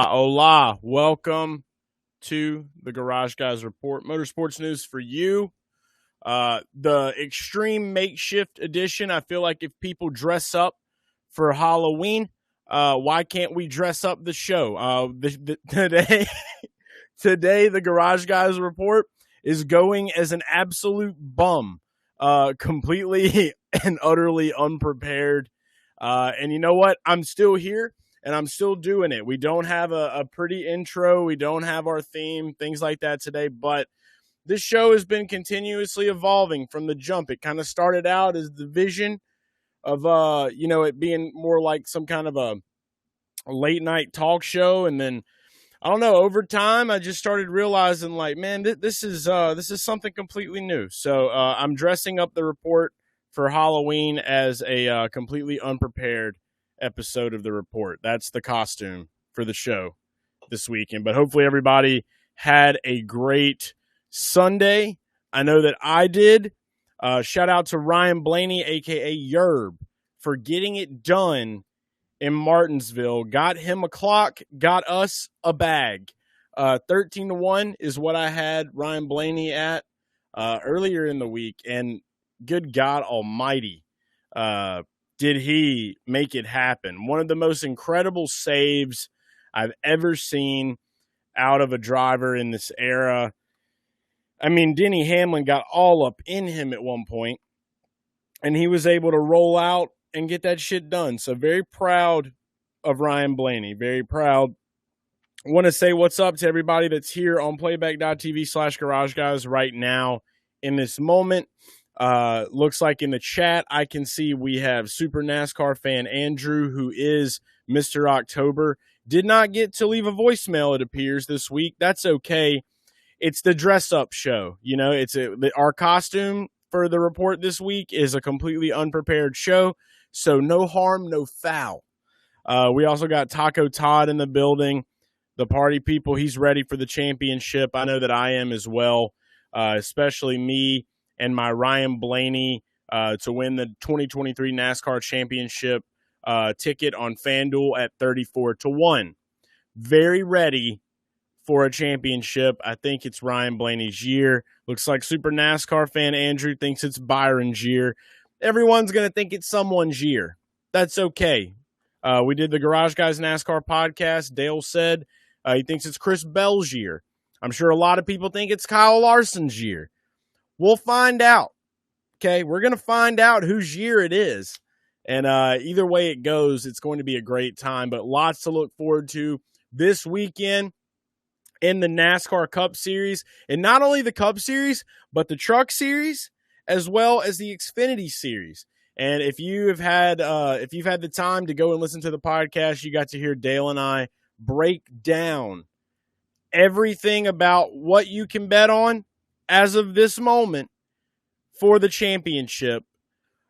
Hola. Welcome to the Garage Guys Report. Motorsports news for you. The extreme makeshift edition. I feel like if people dress up for Halloween, why can't we dress up the show? Today, the Garage Guys Report is going as an absolute bum, completely and utterly unprepared. And you know what? I'm still here. And I'm still doing it. We don't have a pretty intro. We don't have our theme, things like that today. But this show has been continuously evolving from the jump. It kind of started out as the vision of, it being more like some kind of a late night talk show. And then, I don't know, over time, I just started realizing, like, man, this is something completely new. So I'm dressing up the report for Halloween as a completely unprepared episode of the report. That's the costume for the show this weekend. But hopefully everybody had a great Sunday. I know that I did. Shout out to Ryan Blaney, aka Yerb, for getting it done in Martinsville. Got him a clock, got us a bag. 13-1 is what I had Ryan Blaney at earlier in the week, and good God almighty, did he make it happen. One of the most incredible saves I've ever seen out of a driver in this era. I mean, Denny Hamlin got all up in him at one point, and he was able to roll out and get that shit done. So very proud of Ryan Blaney. Very proud. I want to say what's up to everybody that's here on playback.tv/Garage Guys right now in this moment. Looks like in the chat, I can see we have Super NASCAR fan Andrew, who is Mr. October. Did not get to leave a voicemail, it appears, this week. That's okay. It's the dress-up show. You know, our costume for the report this week is a completely unprepared show, so no harm, no foul. We also got Taco Todd in the building. The party people, he's ready for the championship. I know that I am as well, especially me and my Ryan Blaney to win the 2023 NASCAR Championship ticket on FanDuel at 34-1. Very ready for a championship. I think it's Ryan Blaney's year. Looks like Super NASCAR fan Andrew thinks it's Byron's year. Everyone's going to think it's someone's year. That's okay. We did the Garage Guys NASCAR podcast. Dale said he thinks it's Chris Bell's year. I'm sure a lot of people think it's Kyle Larson's year. We'll find out, okay? We're going to find out whose year it is. And either way it goes, it's going to be a great time. But lots to look forward to this weekend in the NASCAR Cup Series. And not only the Cup Series, but the Truck Series, as well as the Xfinity Series. And if you've had the time to go and listen to the podcast, you got to hear Dale and I break down everything about what you can bet on as of this moment for the championship.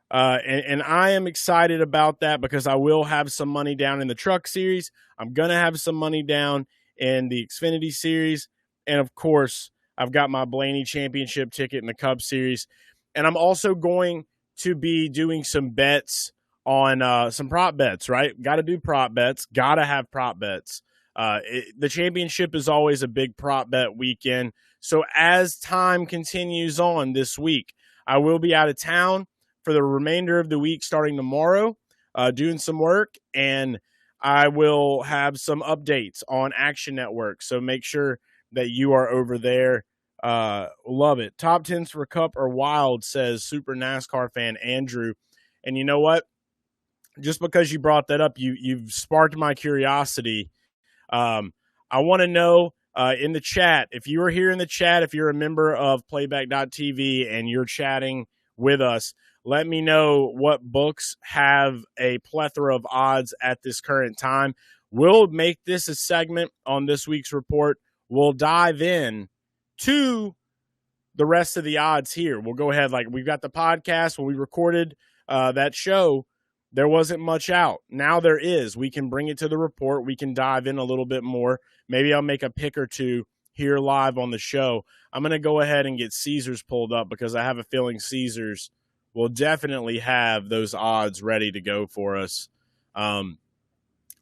And I am excited about that because I will have some money down in the Truck Series. I'm going to have some money down in the Xfinity Series. And, of course, I've got my Blaney Championship ticket in the Cup Series. And I'm also going to be doing some bets on some prop bets, right? Got to do prop bets. Got to have prop bets. The championship is always a big prop bet weekend. So as time continues on this week, I will be out of town for the remainder of the week starting tomorrow, doing some work, and I will have some updates on Action Network. So make sure that you are over there. Love it. Top 10s for Cup are wild, says Super NASCAR fan Andrew. And you know what? Just because you brought that up, you've sparked my curiosity. I want to know in the chat, if you are here in the chat, if you're a member of playback.tv and you're chatting with us, let me know what books have a plethora of odds at this current time. We'll make this a segment on this week's report. We'll dive in to the rest of the odds here. We'll go ahead. Like, we've got the podcast when we recorded that show. There wasn't much out. Now there is. We can bring it to the report. We can dive in a little bit more. Maybe I'll make a pick or two here live on the show. I'm going to go ahead and get Caesars pulled up because I have a feeling Caesars will definitely have those odds ready to go for us.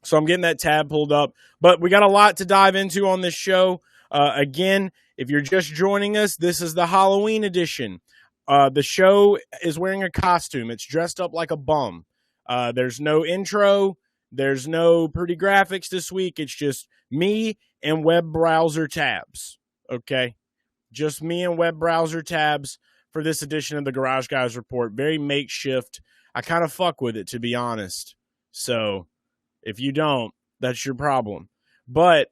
So I'm getting that tab pulled up. But we got a lot to dive into on this show. Again, if you're just joining us, this is the Halloween edition. The show is wearing a costume. It's dressed up like a bum. There's no intro. There's no pretty graphics this week. It's just me and web browser tabs. Okay? Just me and web browser tabs for this edition of the Garage Guys Report. Very makeshift. I kind of fuck with it, to be honest. So if you don't, that's your problem. But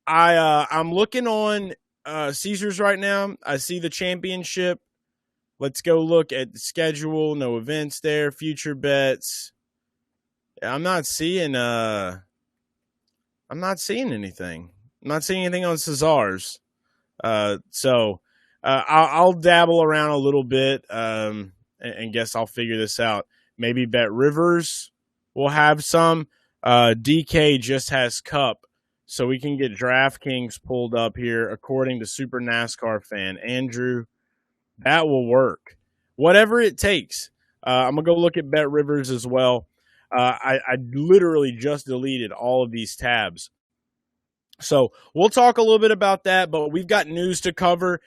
I'm looking on Caesars right now. I see the championship. Let's go look at the schedule. No events there. Future bets. I'm not seeing anything. I'm not seeing anything on Caesars. So I'll dabble around a little bit and guess I'll figure this out. Maybe Bet Rivers will have some. DK just has Cup, so we can get DraftKings pulled up here according to Super NASCAR fan Andrew. That will work. Whatever it takes. I'm going to go look at Bet Rivers as well. I literally just deleted all of these tabs. So we'll talk a little bit about that, but we've got news to cover.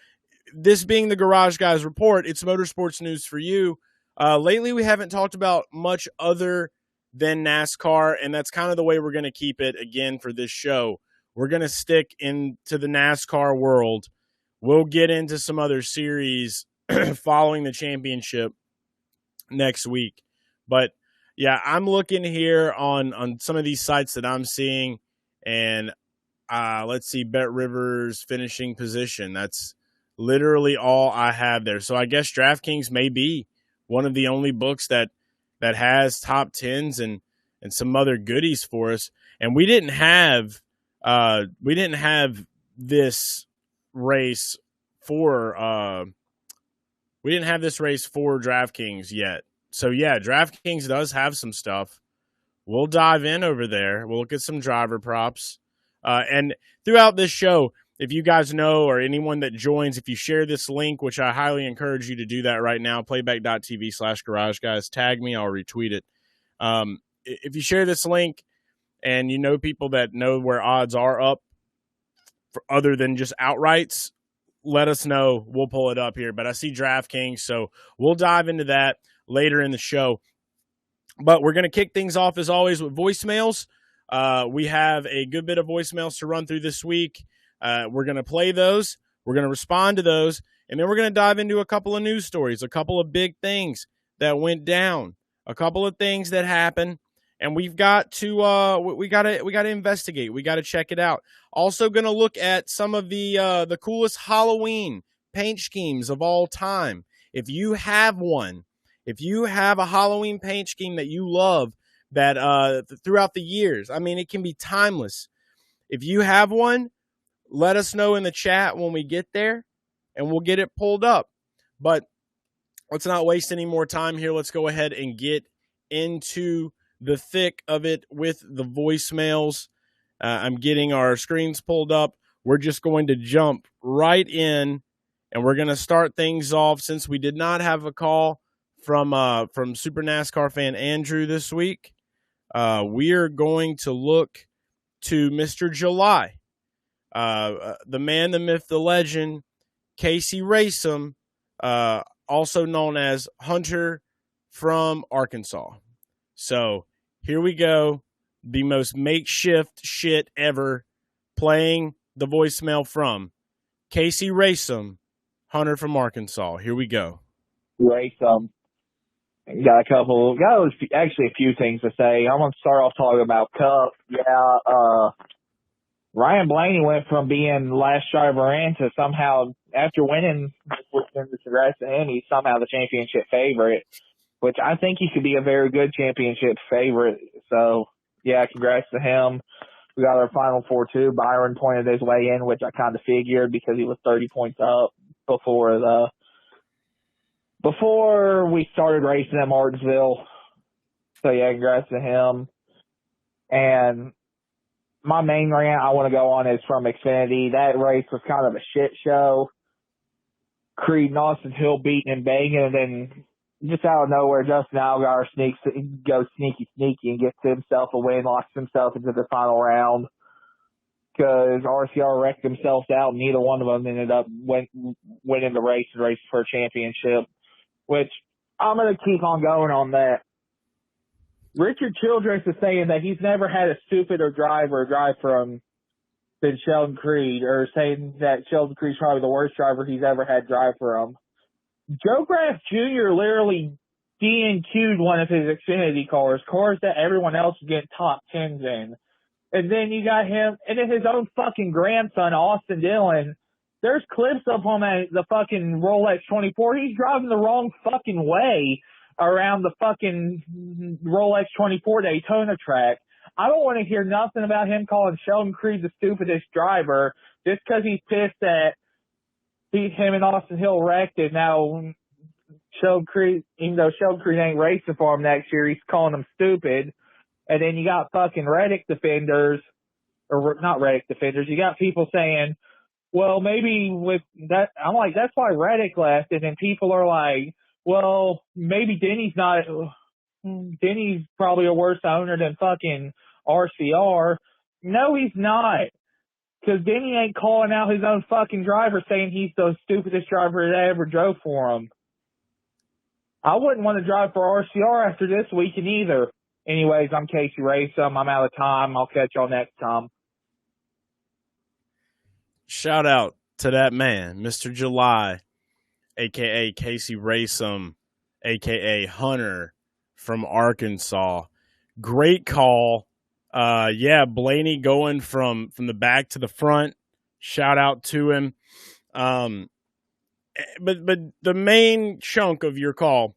This being the Garage Guys Report, it's motorsports news for you. Lately, we haven't talked about much other than NASCAR, and that's kind of the way we're going to keep it again for this show. We're going to stick into the NASCAR world. We'll get into some other series following the championship next week. But, yeah, I'm looking here on some of these sites that I'm seeing, and let's see, Bet Rivers finishing position. That's literally all I have there. So I guess DraftKings may be one of the only books that has top tens and some other goodies for us. And we didn't have this race for DraftKings yet. So yeah, DraftKings does have some stuff. We'll dive in over there. We'll look at some driver props. And throughout this show, if you guys know or anyone that joins, if you share this link, which I highly encourage you to do that right now, playback.tv/garage guys, tag me, I'll retweet it. If you share this link and you know people that know where odds are up for other than just outrights, let us know. We'll pull it up here. But I see DraftKings, so we'll dive into that later in the show. But we're going to kick things off, as always, with voicemails. We have a good bit of voicemails to run through this week. We're going to play those. We're going to respond to those. And then we're going to dive into a couple of news stories, a couple of big things that went down, a couple of things that happened. And we've got to we got to investigate. We got to check it out. Also going to look at some of the coolest Halloween paint schemes of all time. If you have one, if you have a Halloween paint scheme that you love that throughout the years, I mean, it can be timeless. If you have one, let us know in the chat when we get there, and we'll get it pulled up. But let's not waste any more time here. Let's go ahead and get into the thick of it with the voicemails. I'm getting our screens pulled up. We're just going to jump right in, and we're going to start things off. Since we did not have a call from Super NASCAR fan Andrew this week, we are going to look to Mr. July. The man, the myth, the legend, Casey Racem, also known as Hunter from Arkansas. So here we go. The most makeshift shit ever, playing the voicemail from Casey Racem, Hunter from Arkansas. Here we go. Racem. Got actually a few things to say. I'm going to start off talking about Cup. Yeah, Ryan Blaney went from being last driver in to somehow, after winning, congrats to him, he's somehow the championship favorite, which I think he could be a very good championship favorite. So, yeah, congrats to him. We got our Final Four, too. Byron pointed his way in, which I kind of figured because he was 30 points up before we started racing at Martinsville. So, yeah, congrats to him. And my main rant I want to go on is from Xfinity. That race was kind of a shit show. Creed and Austin Hill beating and banging, and then just out of nowhere, Justin Allgaier goes sneaky and gets himself a win, locks himself into the final round. Because RCR wrecked themselves out, and neither one of them ended up winning the race and racing for a championship, which I'm going to keep on going on that. Richard Childress is saying that he's never had a stupider driver drive for him than Sheldon Creed, or saying that Sheldon Creed's probably the worst driver he's ever had drive for him. Joe Graff Jr. literally DNQ'd one of his Xfinity cars that everyone else was getting top 10s in. And then you got him, and then his own fucking grandson, Austin Dillon. There's clips of him at the fucking Rolex 24. He's driving the wrong fucking way around the fucking Rolex 24 Daytona track. I don't want to hear nothing about him calling Sheldon Creed the stupidest driver just because he's pissed that him and Austin Hill wrecked it. Now, Sheldon Creed, even though Sheldon Creed ain't racing for him next year, he's calling him stupid. And then you got fucking Reddick defenders, or not Reddick defenders. You got people saying, well, maybe with that, I'm like, that's why Reddick left. And then people are like, well, maybe Denny's probably a worse owner than fucking RCR. No, he's not. Because Denny ain't calling out his own fucking driver saying he's the stupidest driver that ever drove for him. I wouldn't want to drive for RCR after this weekend either. Anyways, I'm Casey Racem. I'm out of time. I'll catch y'all next time. Shout out to that man, Mr. July, a.k.a. Casey Racem, a.k.a. Hunter from Arkansas. Great call. Yeah, Blaney going from the back to the front. Shout out to him. But the main chunk of your call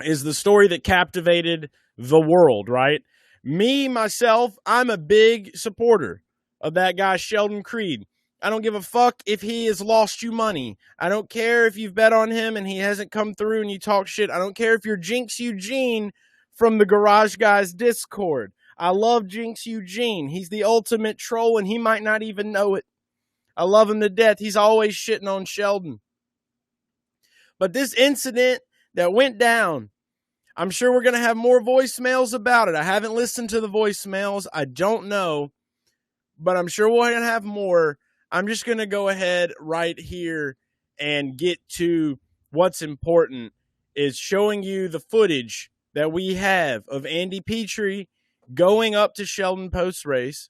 is the story that captivated the world, right? Me, myself, I'm a big supporter of that guy, Sheldon Creed. I don't give a fuck if he has lost you money. I don't care if you've bet on him and he hasn't come through and you talk shit. I don't care if you're Jinx Eugene from the Garage Guys Discord. I love Jinx Eugene. He's the ultimate troll and he might not even know it. I love him to death. He's always shitting on Sheldon. But this incident that went down, I'm sure we're going to have more voicemails about it. I haven't listened to the voicemails. I don't know. But I'm sure we're going to have more. I'm just going to go ahead right here and get to what's important, is showing you the footage that we have of Andy Petrie going up to Sheldon post-race.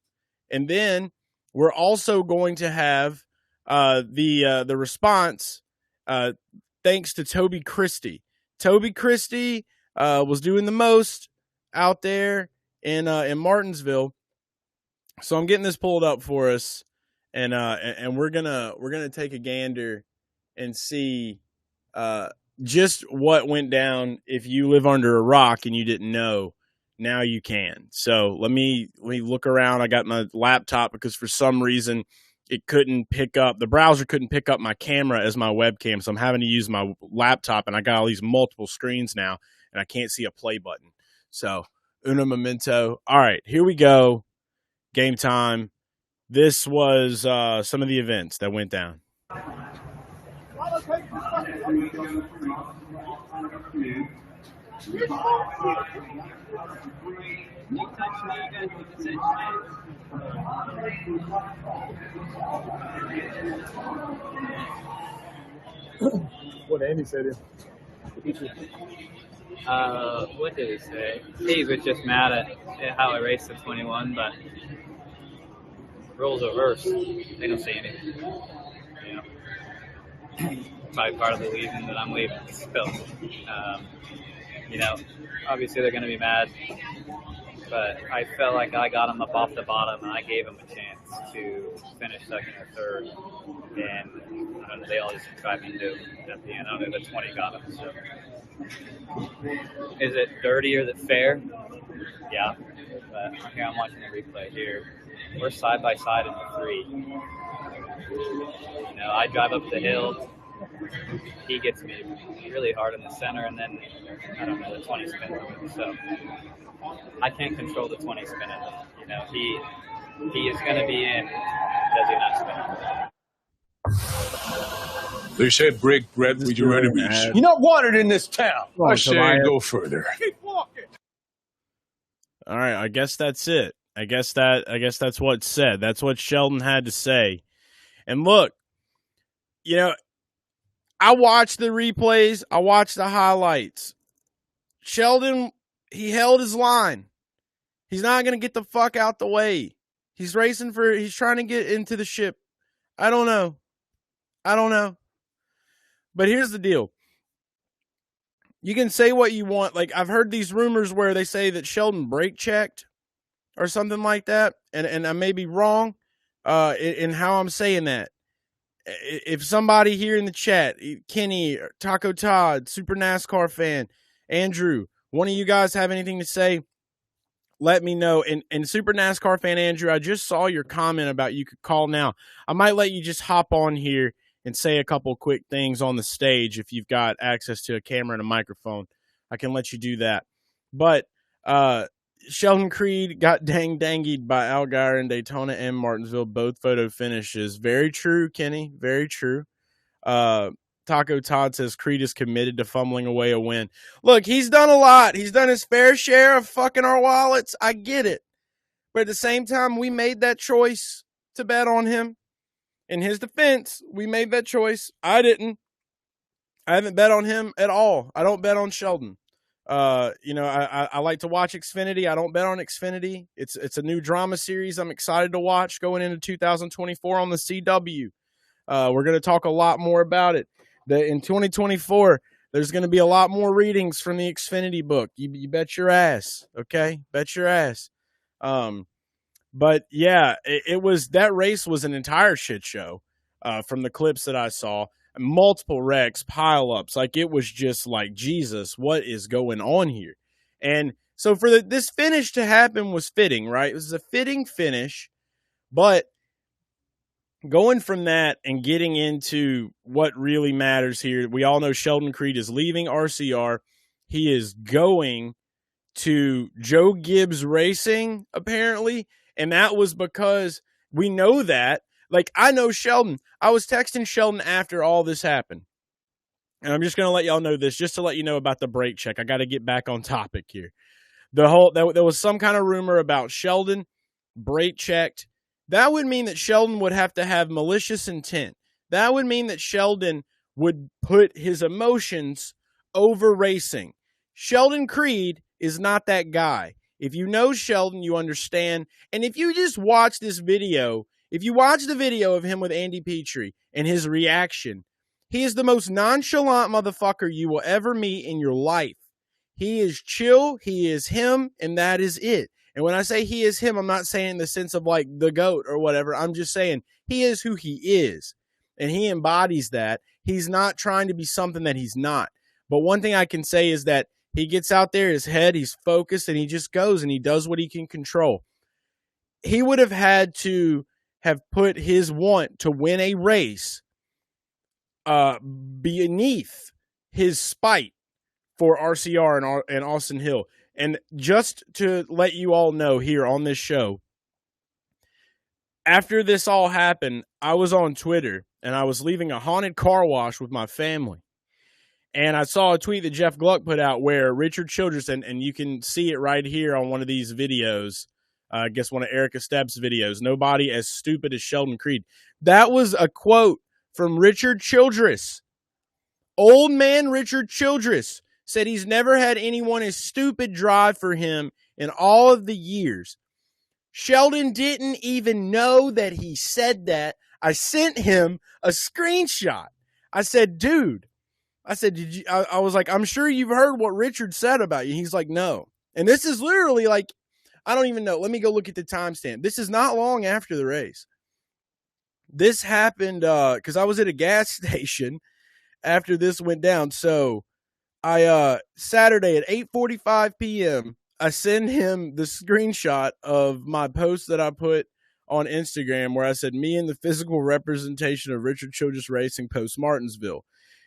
And then we're also going to have the response thanks to Toby Christie. Toby Christie was doing the most out there in Martinsville. So I'm getting this pulled up for us, and we're gonna take a gander and see just what went down. If you live under a rock and you didn't know, now you can. So let me look around. I got my laptop because for some reason the browser couldn't pick up my camera as my webcam, so I'm having to use my laptop, and I got all these multiple screens now, and I can't see a play button. So, uno momento. All right, here we go. Game time. This was some of the events that went down. What Andy said here. What did he say? He was just mad at how I raced the 21, but rules reversed. They don't say anything. You know, probably part of the reason that I'm leaving. Still, you know, obviously they're going to be mad, but I felt like I got them up off the bottom, and I gave them a chance to finish second or third, and I don't know, they all just tried me to at the end. I don't know, the 20 got them. So. Is it dirty or is it fair? Yeah, but here I'm watching the replay here. We're side by side in the 3. You know, I drive up the hill. He gets me really hard in the center, and then I don't know, the 20 spins on it. So I can't control the 20 spinning. You know, he is going to be in. Does he not spin? They said break bread with your enemies. You're not wanted in this town. I say go further. Keep walking. All right, I guess that's it. I guess that's what's said. That's what Sheldon had to say. And look, you know, I watched the replays. I watched the highlights. Sheldon, he held his line. He's not going to get the fuck out the way. He's trying to get into the ship. I don't know. But here's the deal. You can say what you want. Like, I've heard these rumors where they say that Sheldon brake checked or something like that. And I may be wrong in how I'm saying that. If somebody here in the chat, Kenny, Taco Todd, Super NASCAR fan, Andrew, one of you guys have anything to say, let me know. And Super NASCAR fan Andrew, I just saw your comment about you could call now. I might let you just hop on here and say a couple quick things on the stage if you've got access to a camera and a microphone. I can let you do that. But Sheldon Creed got dangied by Allgaier in Daytona and Martinsville, both photo finishes. Very true, Kenny. Very true. Taco Todd says Creed is committed to fumbling away a win. Look, he's done a lot. He's done his fair share of fucking our wallets. I get it. But at the same time, we made that choice to bet on him. In his defense, we made that choice. I didn't. I haven't bet on him at all. I don't bet on Sheldon. I like to watch Xfinity. I don't bet on Xfinity. It's a new drama series I'm excited to watch going into 2024 on the CW. We're going to talk a lot more about it. In 2024, there's going to be a lot more readings from the Xfinity book. You bet your ass. Okay, bet your ass. But yeah, that race was an entire shit show. From the clips that I saw, multiple wrecks, pileups. Like, it was just like, Jesus, what is going on here? And so for this finish to happen was fitting, right? It was a fitting finish, but going from that and getting into what really matters here, we all know Sheldon Creed is leaving RCR. He is going to Joe Gibbs Racing, apparently, and that was because we know that. Like, I know Sheldon. I was texting Sheldon after all this happened. And I'm just going to let y'all know this, just to let you know about the brake check. I got to get back on topic here. There was some kind of rumor about Sheldon brake checked. That would mean that Sheldon would have to have malicious intent. That would mean that Sheldon would put his emotions over racing. Sheldon Creed is not that guy. If you know Sheldon, you understand. And if you just watch this video, if you watch the video of him with Andy Petrie and his reaction, he is the most nonchalant motherfucker you will ever meet in your life. He is chill, he is him, and that is it. And when I say he is him, I'm not saying in the sense of like the GOAT or whatever. I'm just saying he is who he is. And he embodies that. He's not trying to be something that he's not. But one thing I can say is that he gets out there, his head, he's focused, and he just goes and he does what he can control. He would have had to have put his want to win a race beneath his spite for RCR and Austin Hill. And just to let you all know here on this show, after this all happened, I was on Twitter and I was leaving a haunted car wash with my family. And I saw a tweet that Jeff Gluck put out where Richard Childress, and you can see it right here on one of these videos, I guess one of Erica Stepp's videos, nobody as stupid as Sheldon Creed. That was a quote from Richard Childress. Old man Richard Childress said he's never had anyone as stupid drive for him in all of the years. Sheldon didn't even know that he said that. I sent him a screenshot. I said, dude, did you? I was like, I'm sure you've heard what Richard said about you. He's like, no. And this is literally like, I don't even know. Let me go look at the timestamp. This is not long after the race. This happened because I was at a gas station after this went down. So I Saturday at 8:45 p.m., I send him the screenshot of my post that I put on Instagram where I said, me and the physical representation of Richard Childress Racing post Martinsville.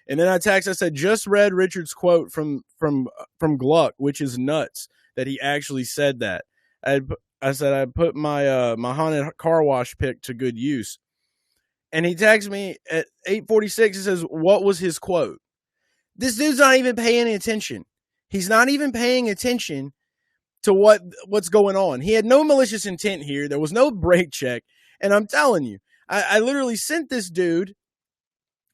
And then I said, just read Richard's quote from Gluck, which is nuts that he actually said that. I said I put my my haunted car wash pick to good use. And he tags me at 8:46 and says, what was his quote? This dude's not even paying attention. He's not even paying attention to what's going on. He had no malicious intent here. There was no brake check. And I'm telling you, I literally sent this dude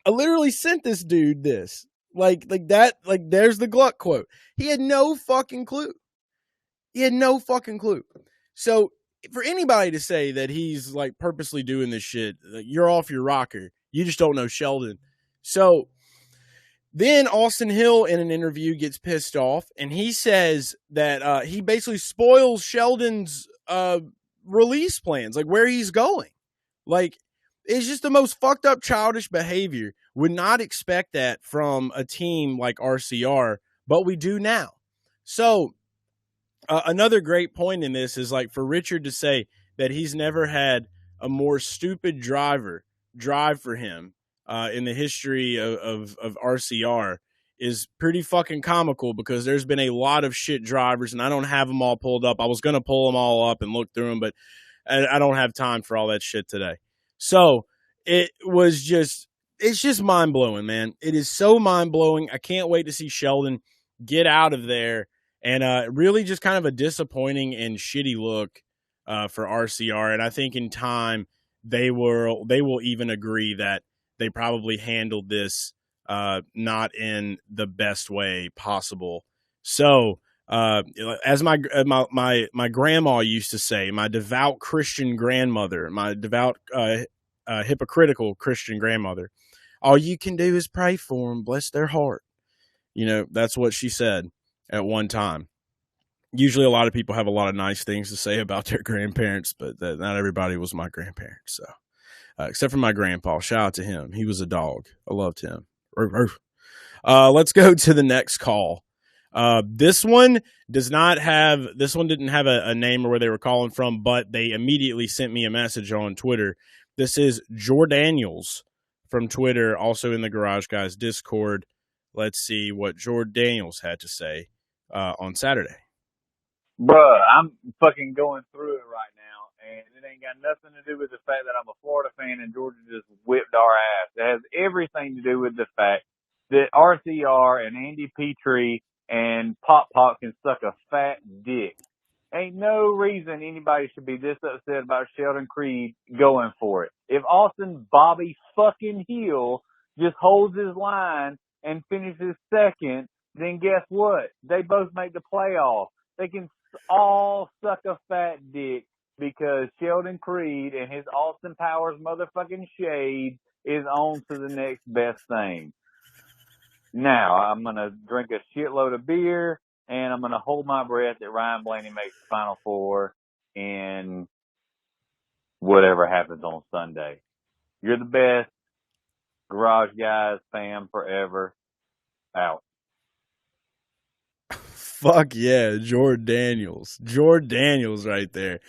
this. Like that, like there's the Gluck quote. He had no fucking clue. So for anybody to say that he's like purposely doing this shit, like, you're off your rocker. You just don't know Sheldon. So then Austin Hill in an interview gets pissed off, and he says that he basically spoils Sheldon's release plans, like where he's going. Like, it's just the most fucked up childish behavior. Would not expect that from a team like RCR, but we do now. So another great point in this is like for Richard to say that he's never had a more stupid driver drive for him in the history of RCR is pretty fucking comical, because there's been a lot of shit drivers, and I don't have them all pulled up. I was going to pull them all up and look through them, but I don't have time for all that shit today. So it's just mind blowing, man. It is so mind blowing. I can't wait to see Sheldon get out of there, and really just kind of a disappointing and shitty look for RCR. And I think in time they will even agree that they probably handled this not in the best way possible. So as my grandma used to say, my devout Christian grandmother, my devout hypocritical Christian grandmother, all you can do is pray for them, bless their heart. You know, that's what she said at one time. Usually a lot of people have a lot of nice things to say about their grandparents, but not everybody was my grandparents. So except for my grandpa, shout out to him. He was a dog. I loved him. Let's go to the next call. This one didn't have a name or where they were calling from, but they immediately sent me a message on Twitter. This is Jordaniels from Twitter, also in the Garage Guys Discord. Let's see what Jordaniels had to say on Saturday. Bruh, I'm fucking going through it right now, and it ain't got nothing to do with the fact that I'm a Florida fan and Georgia just whipped our ass. It has everything to do with the fact that RCR and Andy Petrie and Pop Pop can suck a fat dick. Ain't no reason anybody should be this upset about Sheldon Creed going for it. If Austin Bobby fucking Hill just holds his line and finishes second, then guess what? They both make the playoff. They can all suck a fat dick because Sheldon Creed and his Austin Powers motherfucking shade is on to the next best thing. Now, I'm going to drink a shitload of beer, and I'm going to hold my breath that Ryan Blaney makes the Final Four in whatever happens on Sunday. You're the best. Garage Guys, fam forever. Out. Fuck yeah, Jordaniels right there.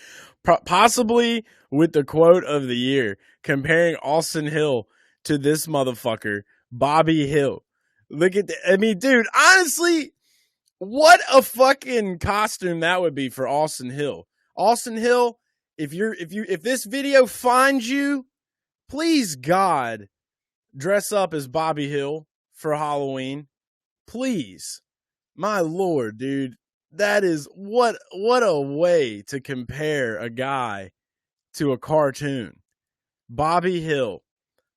Possibly with the quote of the year, comparing Austin Hill to this motherfucker, Bobby Hill. Look at that. I mean, dude, honestly, what a fucking costume that would be for Austin Hill. Austin Hill, if this video finds you, please God, dress up as Bobby Hill for Halloween. Please. My Lord, dude. That is what a way to compare a guy to a cartoon. Bobby Hill.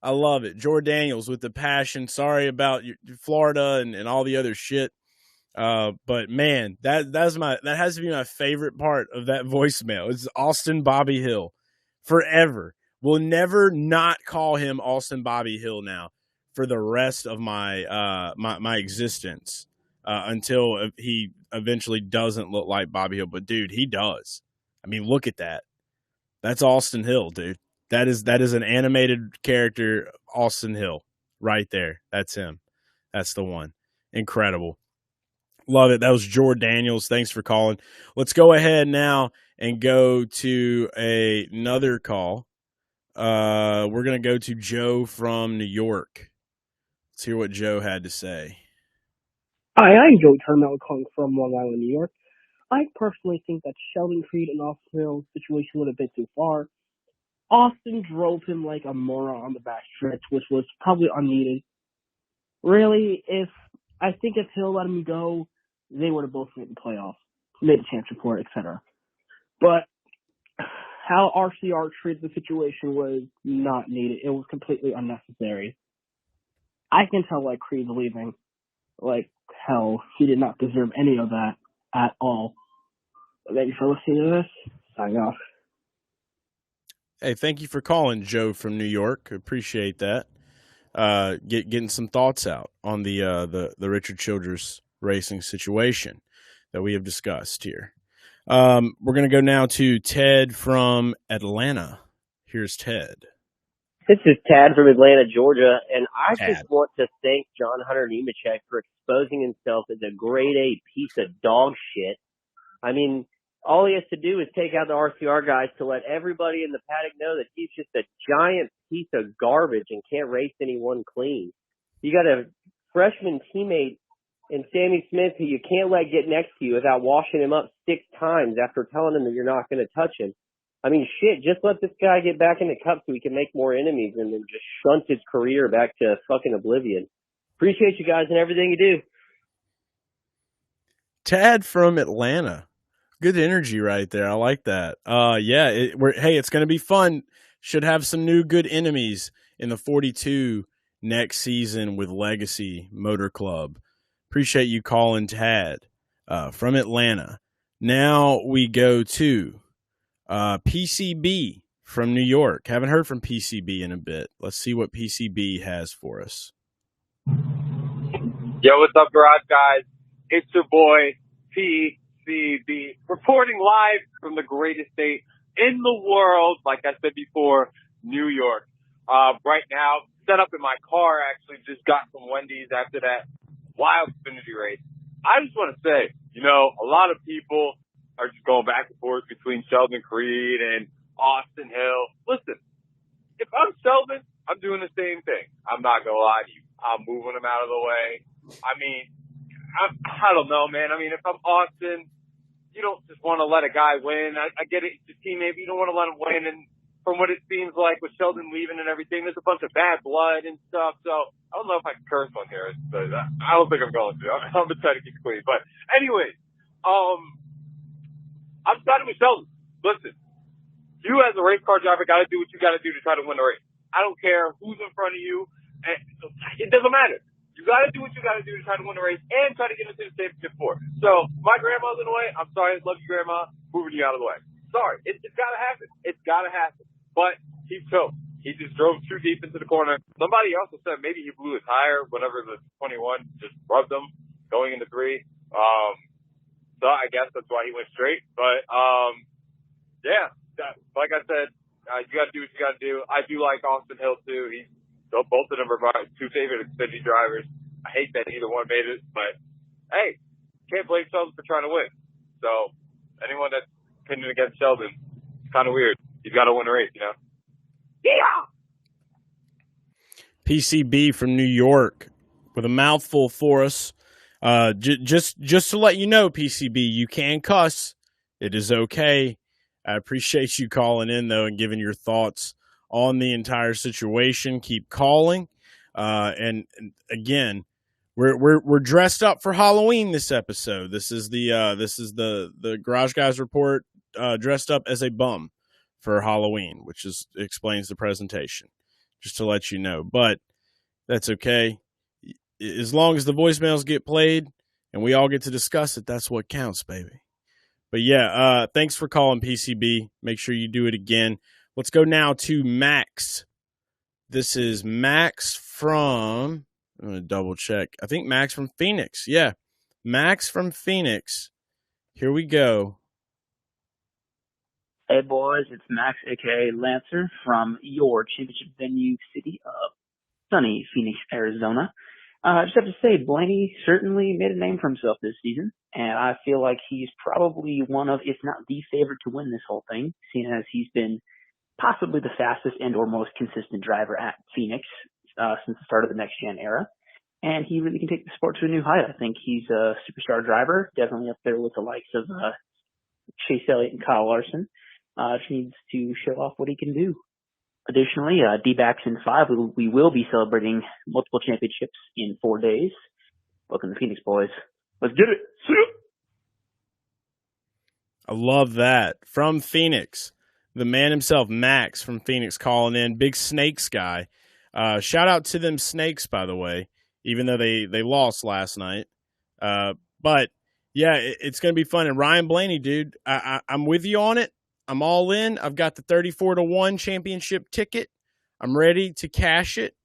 I love it. Jordaniels with the passion. Sorry about Florida and all the other shit. But man, that has to be my favorite part of that voicemail. It's Austin Bobby Hill forever. We'll never not call him Austin Bobby Hill now for the rest of my my existence until he eventually doesn't look like Bobby Hill. But dude, he does. I mean, look at that. That's Austin Hill, dude. That is an animated character, Austin Hill, right there. That's him. That's the one. Incredible. Love it. That was Jordaniels. Thanks for calling. Let's go ahead now and go to another call. We're going to go to Joe from New York. Let's hear what Joe had to say. Hi, I'm Joe Turmel calling from Long Island, New York. I personally think that Sheldon Creed and Austin Hill's situation went a bit too far. Austin drove him like a moron on the back stretch, which was probably unneeded. Really, I think if Hill let him go, they would have both made the playoffs, made a championship for it, etc. But how RCR treated the situation was not needed. It was completely unnecessary. I can tell like Creed's leaving. Like hell, he did not deserve any of that at all. Thank you for listening to this. Signing off. Hey, thank you for calling, Joe from New York. Appreciate that. Getting some thoughts out on the Richard Childress racing situation that we have discussed here. We're going to go now to Ted from Atlanta. Here's Ted. This is Tad from Atlanta, Georgia, and I Tad. just want to thank John Hunter Nemechek for exposing himself as a grade A piece of dog shit. I mean, all he has to do is take out the RCR guys to let everybody in the paddock know that he's just a giant piece of garbage and can't race anyone clean. You got a freshman teammate in Sammy Smith who you can't let get next to you without washing him up 6 times after telling him that you're not going to touch him. I mean, shit, just let this guy get back in the cup so he can make more enemies and then just shunt his career back to fucking oblivion. Appreciate you guys and everything you do. Tad from Atlanta. Good energy right there. I like that. Yeah, it's going to be fun. Should have some new good enemies in the 42 next season with Legacy Motor Club. Appreciate you calling, Tad from Atlanta. Now we go to PCB from New York. Haven't heard from PCB in a bit. Let's see what PCB has for us. Yo, what's up, Garage Guys? It's your boy, PCB, reporting live from the greatest state in the world, like I said before, New York. Right now, set up in my car, actually just got from Wendy's after that wild Xfinity race. I just want to say, a lot of people are just going back and forth between Sheldon Creed and Austin Hill. Listen, if I'm Sheldon, I'm doing the same thing. I'm not going to lie to you. I'm moving him out of the way. I mean, I don't know, man. I mean, if I'm Austin, you don't just want to let a guy win. I get it. It's a teammate, but you don't want to let him win. And from what it seems like with Sheldon leaving and everything, there's a bunch of bad blood and stuff. So I don't know if I can curse on here. But I don't think I'm going to. I'm going to try to keep it clean. But anyways, I'm siding with Sheldon. Listen, you as a race car driver got to do what you got to do to try to win the race. I don't care who's in front of you. It doesn't matter. You got to do what you got to do to try to win the race and try to get into the championship four. So my grandma's in the way. I'm sorry. I love you, Grandma. Moving you out of the way. Sorry. It's got to happen. It's got to happen. But he choked. He just drove too deep into the corner. Somebody also said maybe he blew his tire whenever the 21 just rubbed him going into 3. So I guess that's why he went straight. But, like I said, you got to do what you got to do. I do like Austin Hill, too. Both of them are my 2 favorite Xfinity drivers. I hate that either one made it, but hey, can't blame Sheldon for trying to win. So anyone that's pinning against Sheldon, it's kind of weird. He's got to win a race, Yeah! PCB from New York with a mouthful for us. Just to let you know, PCB, you can cuss. It is okay. I appreciate you calling in, though, and giving your thoughts on the entire situation. Keep calling. And again, we're dressed up for Halloween this episode. This is the Garage Guys report dressed up as a bum for Halloween, which explains the presentation. Just to let you know. But that's okay. As long as the voicemails get played and we all get to discuss it, that's what counts, baby. But yeah, thanks for calling, PCB. Make sure you do it again. Let's go now to Max. This is Max from, I'm going to double check. I think Max from Phoenix. Yeah, Max from Phoenix. Here we go. Hey, boys, it's Max, a.k.a. Lancer, from your championship venue city of sunny Phoenix, Arizona. I just have to say, Blaney certainly made a name for himself this season, and I feel like he's probably one of, if not the favorite to win this whole thing, seeing as he's been possibly the fastest and or most consistent driver at Phoenix since the start of the next-gen era. And he really can take the sport to a new height. I think he's a superstar driver, definitely up there with the likes of Chase Elliott and Kyle Larson. Just needs to show off what he can do. Additionally, D-backs in 5, we will be celebrating multiple championships in 4 days. Welcome to Phoenix, boys. Let's get it. See ya. I love that. From Phoenix, the man himself, Max from Phoenix, calling in. Big Snakes guy. Shout out to them Snakes, by the way, even though they lost last night. But, yeah, it's going to be fun. And Ryan Blaney, dude, I'm with you on it. I'm all in. I've got the 34-1 championship ticket. I'm ready to cash it.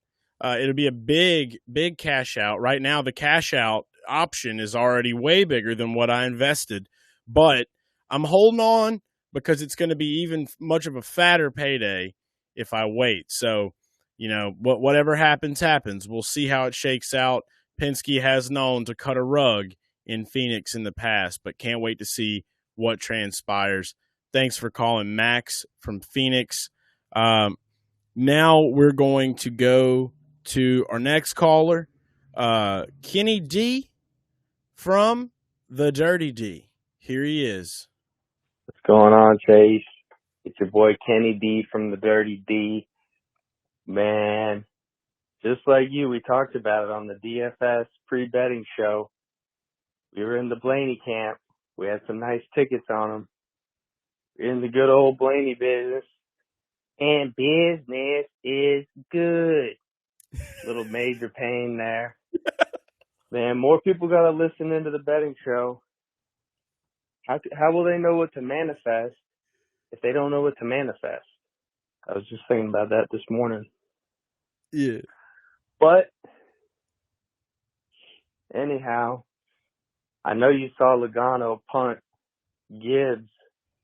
It'll be a big, big cash out. Right now, the cash out option is already way bigger than what I invested. But I'm holding on because it's going to be even much of a fatter payday if I wait. So, whatever happens, happens. We'll see how it shakes out. Penske has known to cut a rug in Phoenix in the past, but can't wait to see what transpires. Thanks for calling, Max from Phoenix. Now we're going to go to our next caller, Kenny D from the Dirty D. Here he is. What's going on, Chase? It's your boy Kenny D from the Dirty D. Man, just like you, we talked about it on the DFS pre-betting show. We were in the Blaney camp. We had some nice tickets on them. We're in the good old Blaney business. And business is good. Little major pain there. Man, more people got to listen into the betting show. How will they know what to manifest if they don't know what to manifest? I was just thinking about that this morning. Yeah. But anyhow, I know you saw Logano punt Gibbs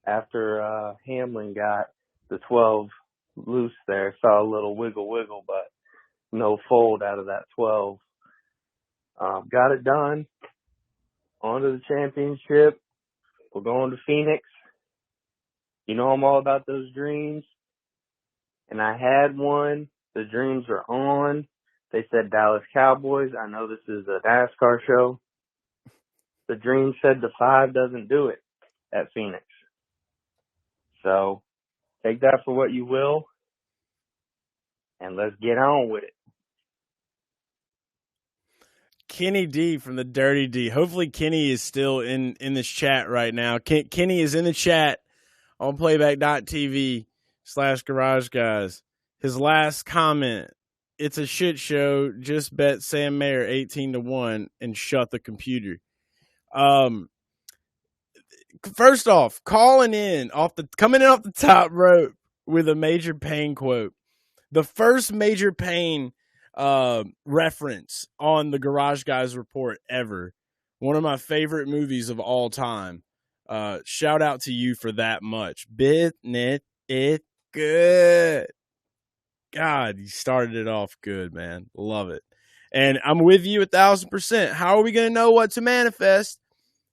after Hamlin got the 12 loose there. Saw a little wiggle, but no fold out of that 12. Got it done. On to the championship. We're going to Phoenix. You know I'm all about those dreams. And I had one. The dreams are on. They said Dallas Cowboys. I know this is a NASCAR show. The dream said the 5 doesn't do it at Phoenix. So take that for what you will. And let's get on with it. Kenny D from the Dirty D. Hopefully Kenny is still in this chat right now. Kenny is in the chat on playback.tv/Garage Guys. His last comment, it's a shit show. Just bet Sam Mayer 18-1 and shut the computer. First off, coming in off the top rope with a Major Payne quote. The first Major Payne reference on the Garage Guys report ever. One of my favorite movies of all time. Shout out to you for that much. Business it good. God, you started it off good, man. Love it. And I'm with you 1,000%. How are we going to know what to manifest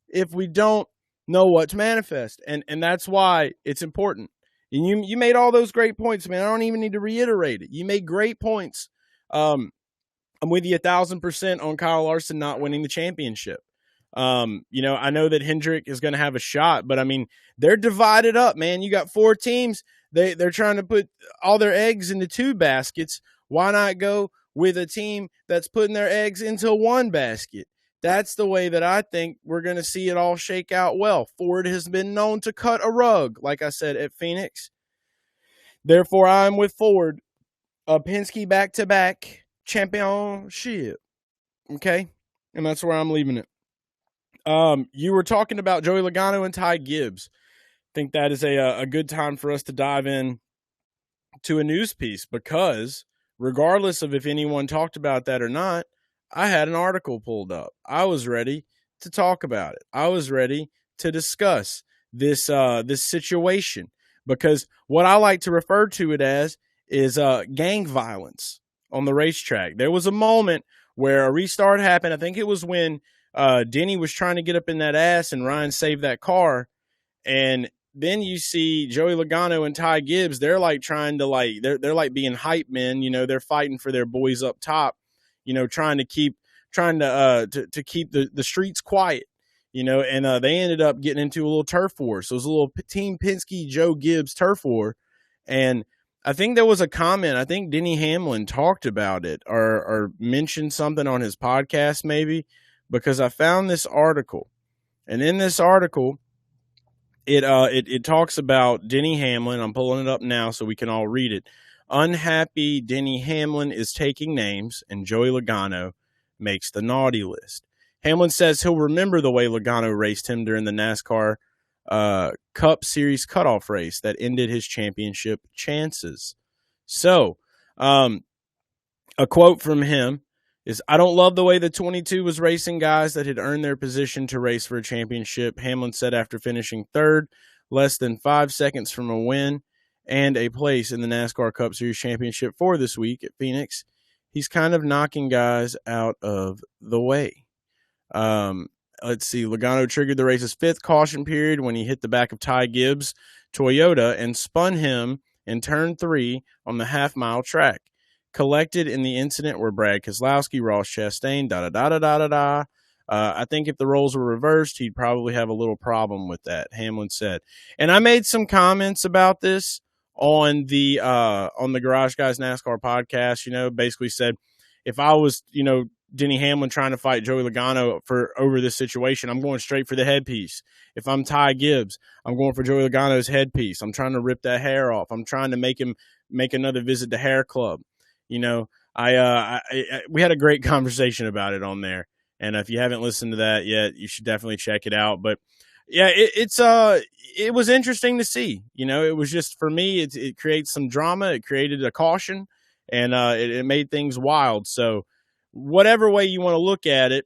if we don't know what to manifest? And that's why it's important. And you made all those great points, man. I don't even need to reiterate it. You made great points. I'm with you 1,000% on Kyle Larson not winning the championship. I know that Hendrick is going to have a shot, but I mean, they're divided up, man. You got 4 teams. They're trying to put all their eggs into 2 baskets. Why not go with a team that's putting their eggs into 1 basket? That's the way that I think we're going to see it all shake out well. Ford has been known to cut a rug, like I said, at Phoenix. Therefore, I'm with Ford. Penske back-to-back championship. Okay? And that's where I'm leaving it. You were talking about Joey Logano and Ty Gibbs. I think that is a good time for us to dive in to a news piece because regardless of if anyone talked about that or not, I had an article pulled up. I was ready to talk about it. I was ready to discuss this situation because what I like to refer to it as is gang violence on the racetrack. There was a moment where a restart happened. I think it was when Denny was trying to get up in that ass and Ryan saved that car. And then you see Joey Logano and Ty Gibbs. They're like trying to they're like being hype men. They're fighting for their boys up top. Trying to keep the streets quiet. And they ended up getting into a little turf war. So it was a little Team Penske Joe Gibbs turf war. And I think there was a comment. I think Denny Hamlin talked about it or mentioned something on his podcast, maybe, because I found this article. And in this article, it talks about Denny Hamlin. I'm pulling it up now so we can all read it. Unhappy Denny Hamlin is taking names, and Joey Logano makes the naughty list. Hamlin says he'll remember the way Logano raced him during the NASCAR Cup Series cutoff race that ended his championship chances. So, a quote from him is, "I don't love the way the 22 was racing guys that had earned their position to race for a championship," Hamlin said after finishing third, less than 5 seconds from a win and a place in the NASCAR Cup Series championship for this week at Phoenix. He's kind of knocking guys out of the way. Let's see. Logano triggered the race's 5th caution period when he hit the back of Ty Gibbs' Toyota and spun him in turn 3 on the half-mile track. Collected in the incident were Brad Keselowski, Ross Chastain, I think if the roles were reversed, he'd probably have a little problem with that, Hamlin said. And I made some comments about this on the Garage Guys NASCAR podcast, basically said, if I was, Denny Hamlin trying to fight Joey Logano over this situation, I'm going straight for the headpiece. If I'm Ty Gibbs, I'm going for Joey Logano's headpiece. I'm trying to rip that hair off. I'm trying to make him make another visit to Hair Club. We had a great conversation about it on there. And if you haven't listened to that yet, you should definitely check it out. But yeah, it was interesting to see, it was just, for me, it creates some drama. It created a caution, and it made things wild. So whatever way you want to look at it,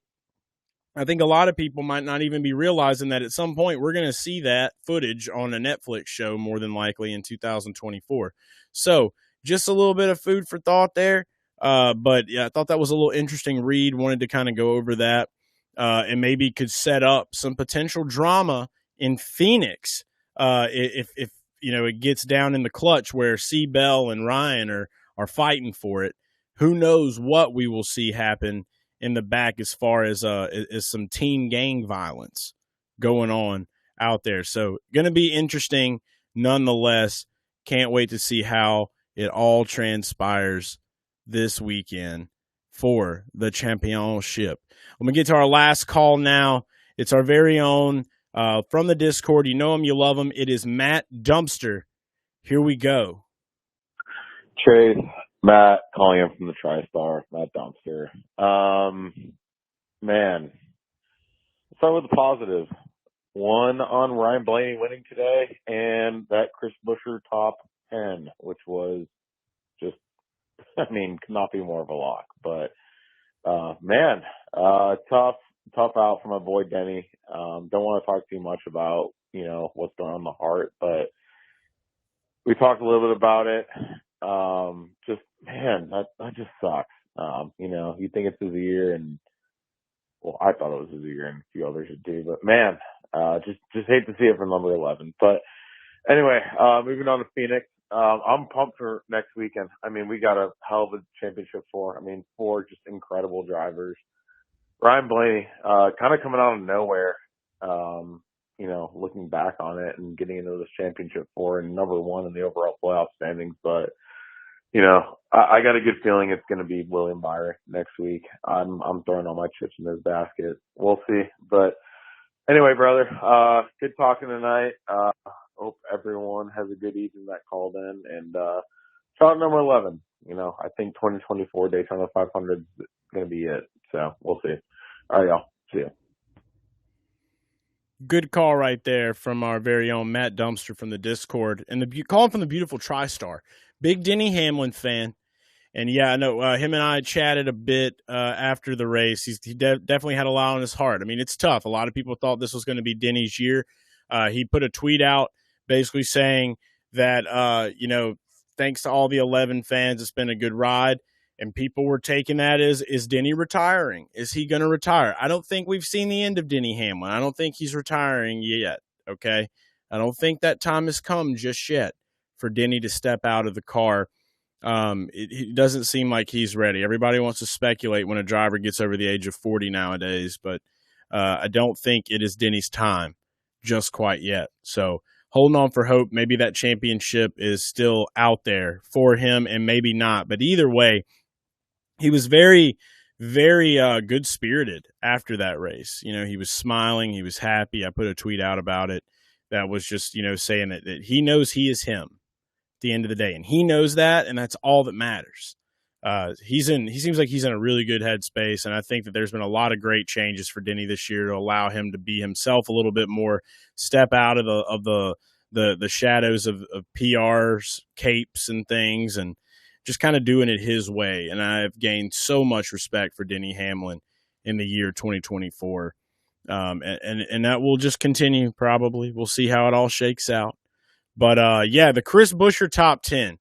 I think a lot of people might not even be realizing that at some point we're going to see that footage on a Netflix show, more than likely in 2024. So just a little bit of food for thought there. But yeah, I thought that was a little interesting read. Wanted to kind of go over that, and maybe could set up some potential drama in Phoenix. If it gets down in the clutch where C. Bell and Ryan are fighting for it. Who knows what we will see happen in the back as far as some team gang violence going on out there. So going to be interesting nonetheless. Can't wait to see how it all transpires this weekend for the championship. I'm going to get to our last call now. It's our very own from the Discord. You know him, you love him. It is Matt Dumpster. Here we go. Trey, Matt, calling in from the TriStar, Matt Dumpster. Man, let's start with the positive. One on Ryan Blaney winning today, and that Chris Buescher top 10, which was just, could not be more of a lock. But, tough out for my boy Denny. Don't want to talk too much about, what's going on in the heart, but we talked a little bit about it. That just sucks. You think it's his year, and I thought it was his year, and a few others did too. But just hate to see it from number 11. But anyway, moving on to Phoenix. I'm pumped for next weekend. We got a hell of a championship 4. 4 just incredible drivers. Ryan Blaney, kind of coming out of nowhere. Looking back on it and getting into this championship 4 and number 1 in the overall playoff standings. But, I got a good feeling it's going to be William Byron next week. I'm throwing all my chips in this basket. We'll see. But anyway, brother, good talking tonight. Hope everyone has a good evening that called in. And shot number 11. I think 2024 Daytona 500 is going to be it. So we'll see. All right, y'all. See ya. Good call right there from our very own Matt Dumpster from the Discord. And calling from the beautiful TriStar. Big Denny Hamlin fan. And yeah, I know him and I chatted a bit after the race. He definitely had a lot on his heart. It's tough. A lot of people thought this was going to be Denny's year. He put a tweet out basically saying that, thanks to all the 11 fans, it's been a good ride. And people were taking that as, is Denny retiring? Is he going to retire? I don't think we've seen the end of Denny Hamlin. I don't think he's retiring yet, okay? I don't think that time has come just yet for Denny to step out of the car. It doesn't seem like he's ready. Everybody wants to speculate when a driver gets over the age of 40 nowadays, but I don't think it is Denny's time just quite yet. So holding on for hope. Maybe that championship is still out there for him and maybe not. But either way, he was very, very good spirited after that race. You know, he was smiling. He was happy. I put a tweet out about it that was just, you know, saying that he knows he is him at the end of the day. And he knows that, and that's all that matters. He seems like he's in a really good headspace, and I think that there's been a lot of great changes for Denny this year to allow him to be himself a little bit more, step out of the shadows of PRs, capes, and things, and just kind of doing it his way. And I've gained so much respect for Denny Hamlin in the year 2024, and that will just continue. Probably we'll see how it all shakes out. But yeah, the Chris Buescher top 10,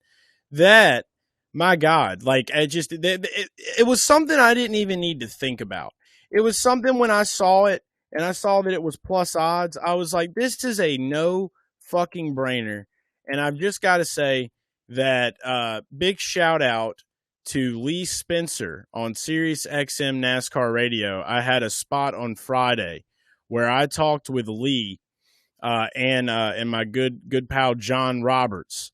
that. My God, like it was something I didn't even need to think about. It was something when I saw it and I saw that it was plus odds, I was like, this is a no fucking brainer. And I've just got to say that big shout out to Lee Spencer on Sirius XM NASCAR Radio. I had a spot on Friday where I talked with Lee and my good pal John Roberts.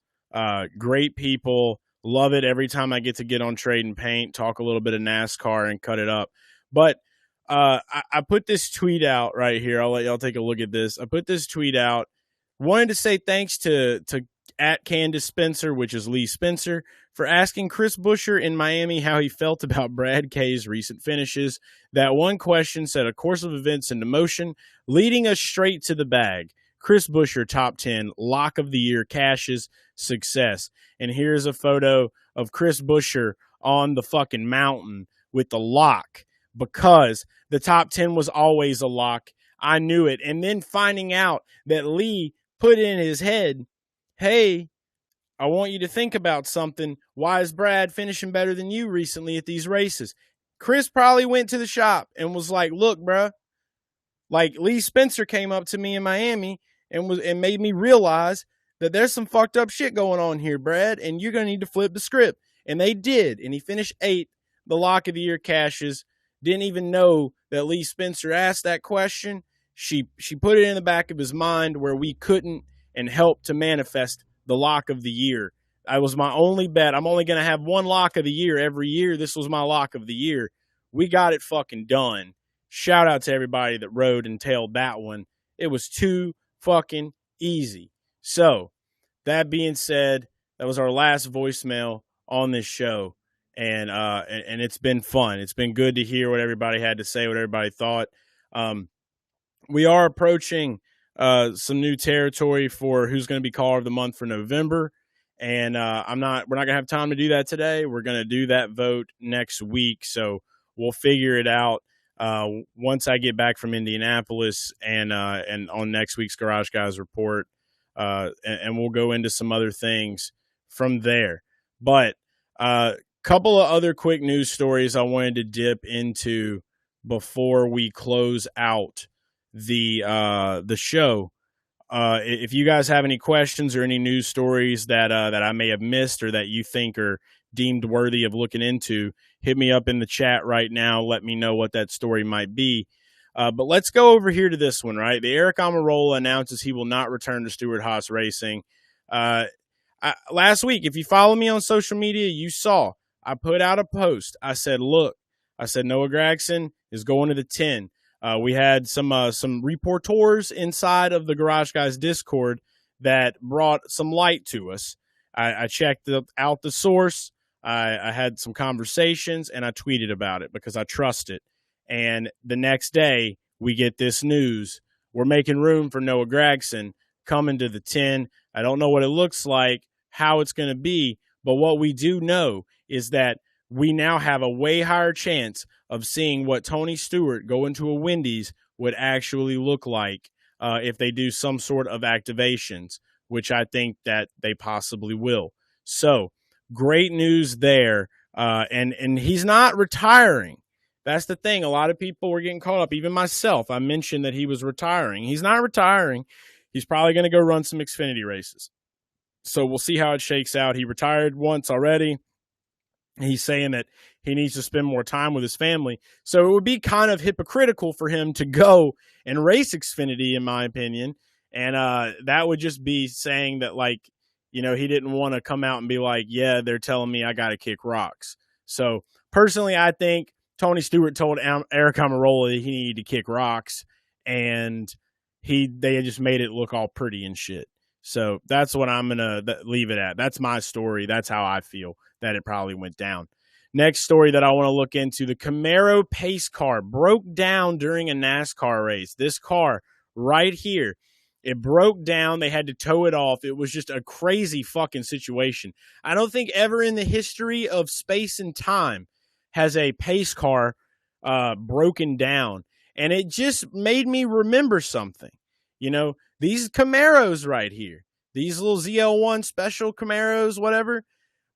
Great people. Love it every time I get on Trade and Paint, talk a little bit of NASCAR and cut it up. But I put this tweet out right here. I'll let y'all take a look at this. I put this tweet out. Wanted to say thanks to at Candace Spencer, which is Lee Spencer, for asking Chris Buescher in Miami how he felt about Brad K's recent finishes. That one question set a course of events into motion, leading us straight to the bag. Chris Buescher, top 10, lock of the year, cashes, success. And here's a photo of Chris Buescher on the fucking mountain with the lock, because the top 10 was always a lock. I knew it. And then finding out that Lee put in his head, hey, I want you to think about something. Why is Brad finishing better than you recently at these races? Chris probably went to the shop and was like, look, bruh, like Lee Spencer came up to me in Miami and made me realize that there's some fucked up shit going on here, Brad, and you're going to need to flip the script. And they did, and he finished 8th. The lock of the year cashes. Didn't even know that Lee Spencer asked that question. She put it in the back of his mind where we couldn't, and helped to manifest the lock of the year. I was my only bet. I'm only going to have one lock of the year every year. This was my lock of the year. We got it fucking done. Shout out to everybody that rode and tailed that one. It was too fucking easy. So, that being said, that was our last voicemail on this show, and it's been fun. It's been good to hear what everybody had to say, what everybody thought. We are approaching some new territory for who's going to be caller of the month for November, and we're not going to have time to do that today. We're going to do that vote next week, so we'll figure it out once I get back from Indianapolis and on next week's Garage Guys Report, and we'll go into some other things from there. But couple of other quick news stories I wanted to dip into before we close out the show. If you guys have any questions or any news stories that I may have missed or that you think are deemed worthy of looking into, hit me up in the chat right now. Let me know what that story might be. But let's go over here to this one, right? The Eric Almirola announces he will not return to Stewart-Haas Racing. Last week, if you follow me on social media, you saw I put out a post. I said, look, Noah Gragson is going to the 10. We had some reporters inside of the Garage Guys Discord that brought some light to us. I checked out the source. I had some conversations, and I tweeted about it because I trust it. And the next day, we get this news. We're making room for Noah Gragson coming to the 10. I don't know what it looks like, how it's going to be, but what we do know is that we now have a way higher chance of seeing what Tony Stewart go into a Wendy's would actually look like if they do some sort of activations, which I think that they possibly will. So great news there. And he's not retiring. That's the thing. A lot of people were getting caught up. Even myself, I mentioned that he was retiring. He's not retiring. He's probably going to go run some Xfinity races. So we'll see how it shakes out. He retired once already. He's saying that he needs to spend more time with his family. So it would be kind of hypocritical for him to go and race Xfinity, in my opinion, And that would just be saying that, like, you know, he didn't want to come out and be like, yeah, they're telling me I got to kick rocks. So personally, I think Tony Stewart told Eric Almirola he needed to kick rocks, and they just made it look all pretty and shit. So that's what I'm going to leave it at. That's my story. That's how I feel that it probably went down. Next story that I want to look into, the Camaro pace car broke down during a NASCAR race. This car right here, it broke down. They had to tow it off. It was just a crazy fucking situation. I don't think ever in the history of space and time has a pace car broken down. And it just made me remember something. You know, these Camaros right here, these little ZL1 special Camaros, whatever,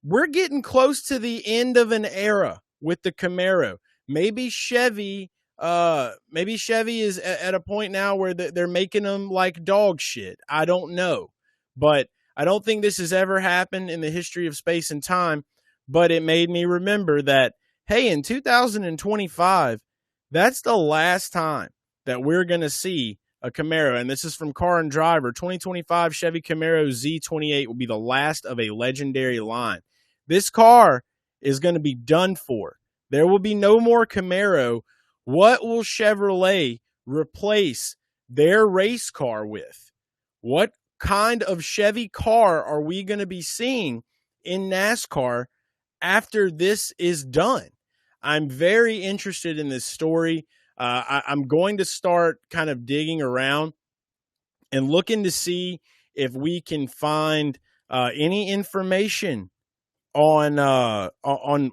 we're getting close to the end of an era with the Camaro. Maybe Chevy is at a point now where they're making them like dog shit. I don't know. But I don't think this has ever happened in the history of space and time. But it made me remember that, hey, in 2025, that's the last time that we're going to see a Camaro. And this is from Car and Driver. 2025 Chevy Camaro Z28 will be the last of a legendary line. This car is going to be done for. There will be no more Camaro. What will Chevrolet replace their race car with? What kind of Chevy car are we going to be seeing in NASCAR after this is done? I'm very interested in this story. I'm going to start kind of digging around and looking to see if we can find any information on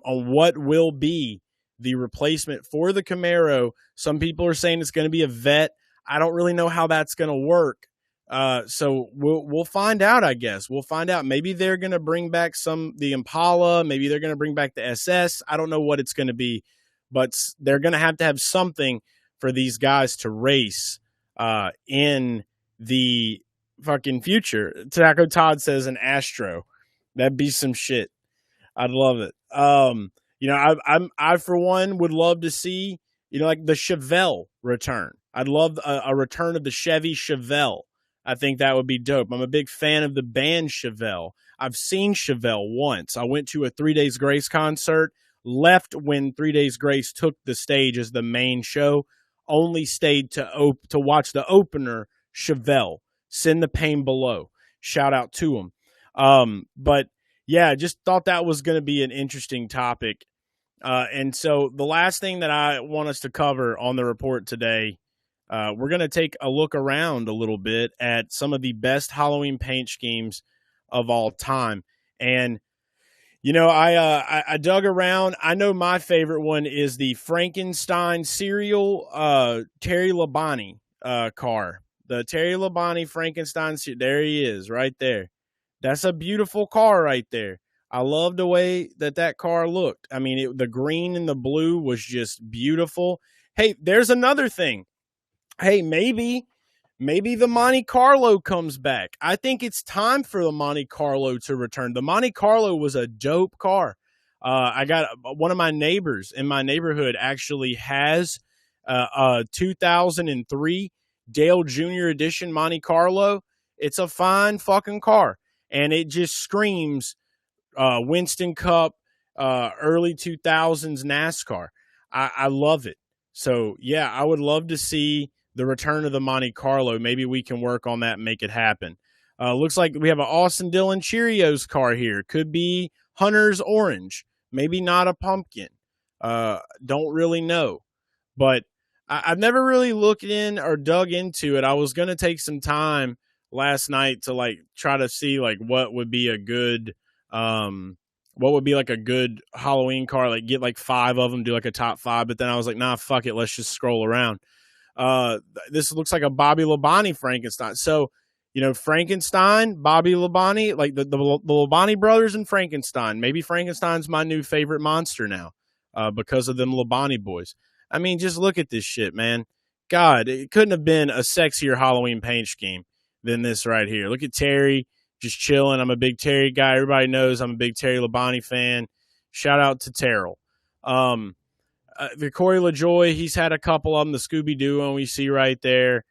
what will be the replacement for the Camaro. Some people are saying it's going to be a vet. I don't really know how that's going to work. So we'll find out, I guess. We'll find out. Maybe they're going to bring back the Impala. Maybe they're going to bring back the SS. I don't know what it's going to be, but they're going to have something for these guys to race in the fucking future. Taco Todd says an Astro. That'd be some shit. I'd love it. You know, I for one would love to see, you know, like the Chevelle return. I'd love a return of the Chevy Chevelle. I think that would be dope. I'm a big fan of the band Chevelle. I've seen Chevelle once. I went to a 3 Days Grace concert, left when 3 Days Grace took the stage as the main show, only stayed to watch the opener, Chevelle, Send the Pain Below. Shout out to them. But yeah, just thought that was going to be an interesting topic. And so the last thing that I want us to cover on the report today, we're going to take a look around a little bit at some of the best Halloween paint schemes of all time. And, you know, I dug around. I know my favorite one is the Frankenstein serial Terry Labonte car. The Terry Labonte Frankenstein. There he is right there. That's a beautiful car right there. I love the way that car looked. I mean, the green and the blue was just beautiful. Hey, there's another thing. Hey, maybe the Monte Carlo comes back. I think it's time for the Monte Carlo to return. The Monte Carlo was a dope car. I got one of my neighbors in my neighborhood actually has a 2003 Dale Jr. edition Monte Carlo. It's a fine fucking car. And it just screams Winston Cup, early 2000s NASCAR. I love it. So, yeah, I would love to see the return of the Monte Carlo. Maybe we can work on that and make it happen. Looks like we have an Austin Dillon Cheerios car here. Could be Hunter's Orange. Maybe not a pumpkin. Don't really know. But I've never really looked in or dug into it. I was going to take some time last night to like try to see like what would be a good Halloween car, like get like 5 of them, do like a top 5, but then I was like, nah, fuck it, let's just scroll around. This looks like a Bobby Labonte Frankenstein. So, you know, Frankenstein, Bobby Labonte, like the Labonte brothers and Frankenstein. Maybe Frankenstein's my new favorite monster now, because of them Labonte boys. I mean, just look at this shit, man. God, it couldn't have been a sexier Halloween paint scheme than this right here. Look at Terry just chilling. I'm a big Terry guy. Everybody knows I'm a big Terry Labonte fan. Shout out to Terrell. The Corey LaJoy, he's had a couple of them. The Scooby-Doo one we see right there.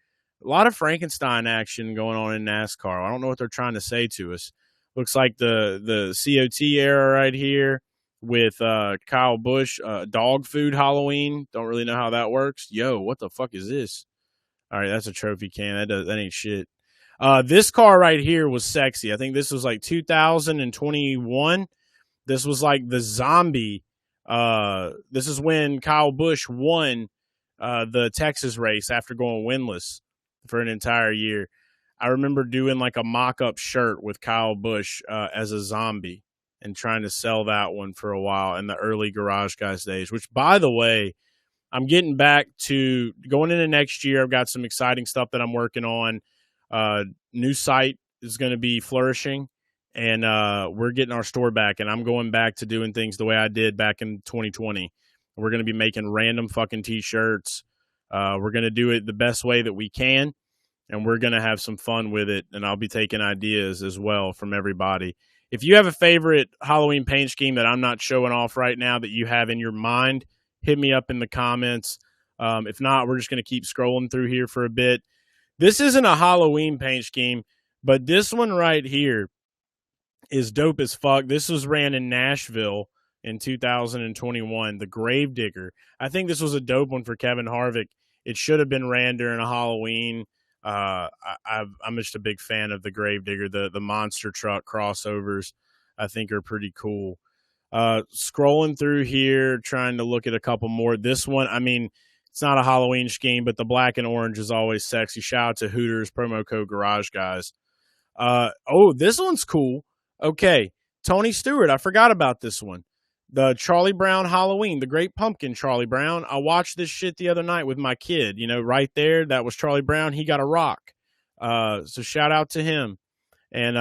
A lot of Frankenstein action going on in NASCAR. I don't know what they're trying to say to us. Looks like the COT era right here with Kyle Busch, dog food Halloween. Don't really know how that works. Yo, what the fuck is this? All right, that's a trophy can. That ain't shit. This car right here was sexy. I think this was like 2021. This was like the zombie. This is when Kyle Busch won the Texas race after going winless for an entire year. I remember doing like a mock-up shirt with Kyle Busch as a zombie and trying to sell that one for a while in the early Garage Guys days, which, by the way, I'm getting back to going into next year. I've got some exciting stuff that I'm working on. New site is going to be flourishing, and we're getting our store back, and I'm going back to doing things the way I did back in 2020. We're going to be making random fucking T-shirts. We're going to do it the best way that we can, and we're going to have some fun with it, and I'll be taking ideas as well from everybody. If you have a favorite Halloween paint scheme that I'm not showing off right now that you have in your mind, hit me up in the comments. If not, we're just going to keep scrolling through here for a bit. This isn't a Halloween paint scheme, but this one right here is dope as fuck. This was ran in Nashville in 2021, the Gravedigger. I think this was a dope one for Kevin Harvick. It should have been ran during a Halloween. I'm just a big fan of the Gravedigger. The monster truck crossovers, I think, are pretty cool. Scrolling through here, trying to look at a couple more. This one, I mean, it's not a Halloween scheme, but the black and orange is always sexy. Shout out to Hooters, promo code Garage Guys. This one's cool. Okay, Tony Stewart. I forgot about this one. The Charlie Brown Halloween, the Great Pumpkin Charlie Brown. I watched this shit the other night with my kid. You know, right there, that was Charlie Brown. He got a rock. So shout out to him. And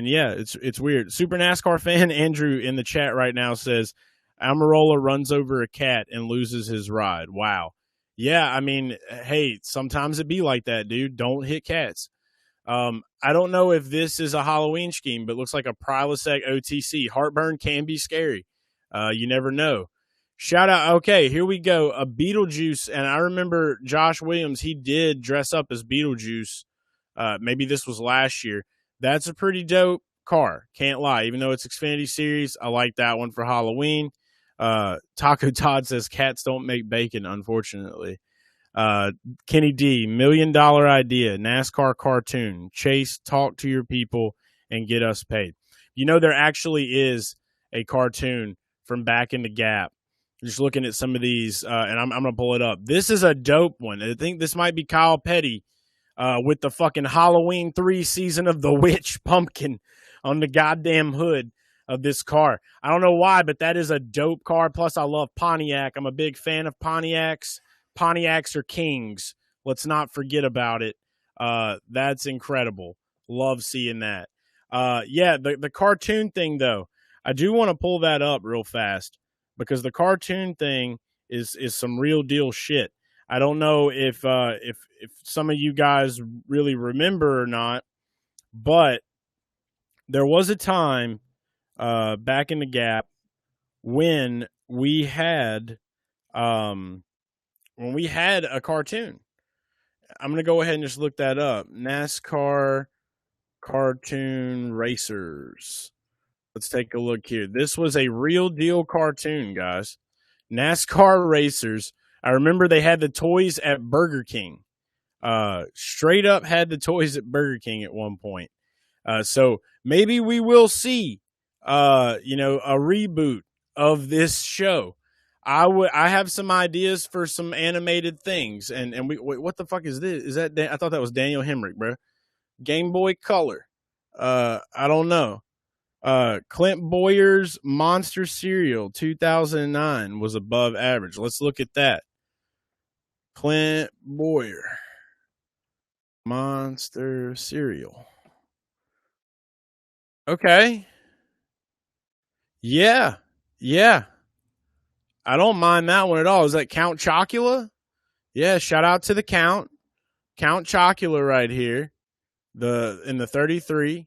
yeah, it's weird. Super NASCAR fan Andrew in the chat right now says Amarola runs over a cat and loses his ride. Wow. Yeah, I mean, hey, sometimes it be like that, dude. Don't hit cats. I don't know if this is a Halloween scheme, but it looks like a Prilosec OTC. Heartburn can be scary. You never know. Shout out. Okay, here we go. A Beetlejuice. And I remember Josh Williams, he did dress up as Beetlejuice. Maybe this was last year. That's a pretty dope car. Can't lie. Even though it's Xfinity Series, I like that one for Halloween. Taco Todd says cats don't make bacon, unfortunately. Kenny D, $1 million idea, NASCAR cartoon. Chase, talk to your people and get us paid. You know, there actually is a cartoon from back in the Gap. Just looking at some of these, and I'm going to pull it up. This is a dope one. I think this might be Kyle Petty with the fucking Halloween 3 Season of the Witch pumpkin on the goddamn hood of this car. I don't know why, but that is a dope car. Plus, I love Pontiac. I'm a big fan of Pontiacs. Pontiacs are kings. Let's not forget about it. That's incredible. Love seeing that. Yeah, the cartoon thing, though, I do want to pull that up real fast because the cartoon thing is some real deal shit. I don't know if some of you guys really remember or not, but there was a time back in the Gap when we had a cartoon. I'm going to go ahead and just look that up. NASCAR cartoon racers. Let's take a look here. This was a real deal cartoon, guys. NASCAR racers. I remember they had the toys at Burger King. Straight up had the toys at Burger King at one point. So maybe we will see, a reboot of this show. I have some ideas for some animated things, and what the fuck is this? Is that I thought that was Daniel Hemrick, bro. Game Boy Color. I don't know. Clint Boyer's Monster Cereal 2009 was above average. Let's look at that. Clint Boyer Monster Cereal. Okay. Yeah. I don't mind that one at all. Is that Count Chocula? Yeah, shout out to the Count. Count Chocula right here. In the 33.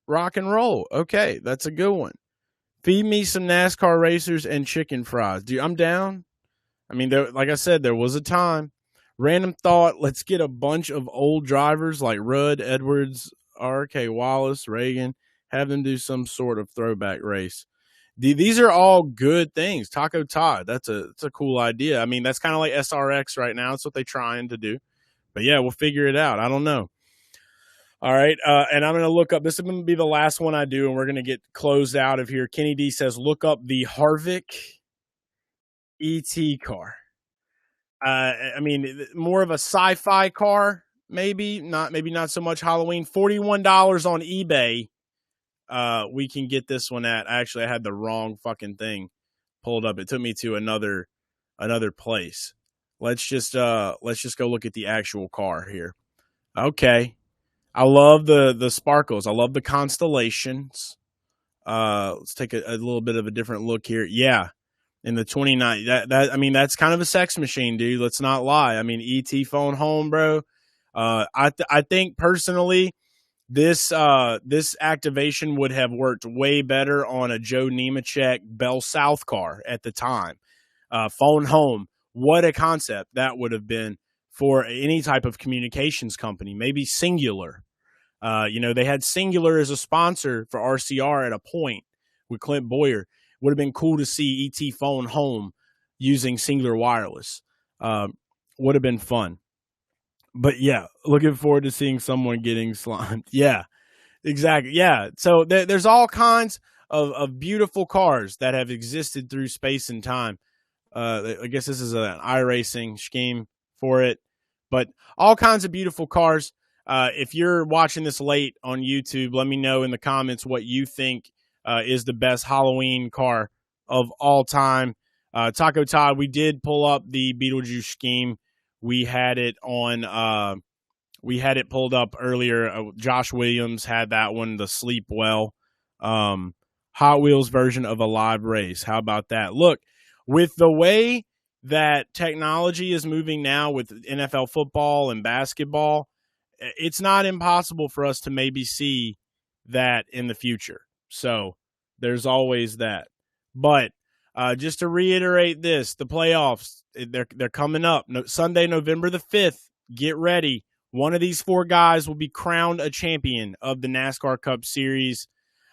Rock and roll. Okay, that's a good one. Feed me some NASCAR racers and chicken fries. Dude, I'm down. I mean, like I said, there was a time. Random thought, let's get a bunch of old drivers like Rudd, Edwards, R.K. Wallace, Reagan, have them do some sort of throwback race. These are all good things. Taco Todd, that's a cool idea. I mean, that's kind of like SRX right now. That's what they're trying to do. But yeah, we'll figure it out. I don't know. All right, and I'm going to look up. This is going to be the last one I do, and we're going to get closed out of here. Kenny D says, look up the Harvick ET car. I mean, more of a sci-fi car, maybe not so much Halloween. $41 on eBay. We can get this one at. Actually, I had the wrong fucking thing pulled up. It took me to another place. Let's just go look at the actual car here. Okay. I love the sparkles. I love the constellations. Let's take a little bit of a different look here. Yeah, in the 29. I mean, that's kind of a sex machine, dude. Let's not lie. I mean, ET phone home, bro. I think personally, this activation would have worked way better on a Joe Nemechek Bell South car at the time. Phone home. What a concept that would have been for any type of communications company, maybe Singular. They had Singular as a sponsor for RCR at a point with Clint Boyer. Would have been cool to see ET phone home using Singular Wireless. Would have been fun. But yeah, looking forward to seeing someone getting slimed. Yeah, exactly. Yeah. So there's all kinds of beautiful cars that have existed through space and time. I guess this is an iRacing scheme for it, but all kinds of beautiful cars. If you're watching this late on YouTube, let me know in the comments what you think is the best Halloween car of all time. Taco Todd, we did pull up the Beetlejuice scheme. We had it on. We had it pulled up earlier. Josh Williams had that one, the Sleep Well, Hot Wheels version of a live race. How about that? Look, with the way that technology is moving now with NFL football and basketball, it's not impossible for us to maybe see that in the future. So there's always that. But just to reiterate this, the playoffs, they're coming up. Sunday, November the 5th. Get ready. One of these four guys will be crowned a champion of the NASCAR Cup Series.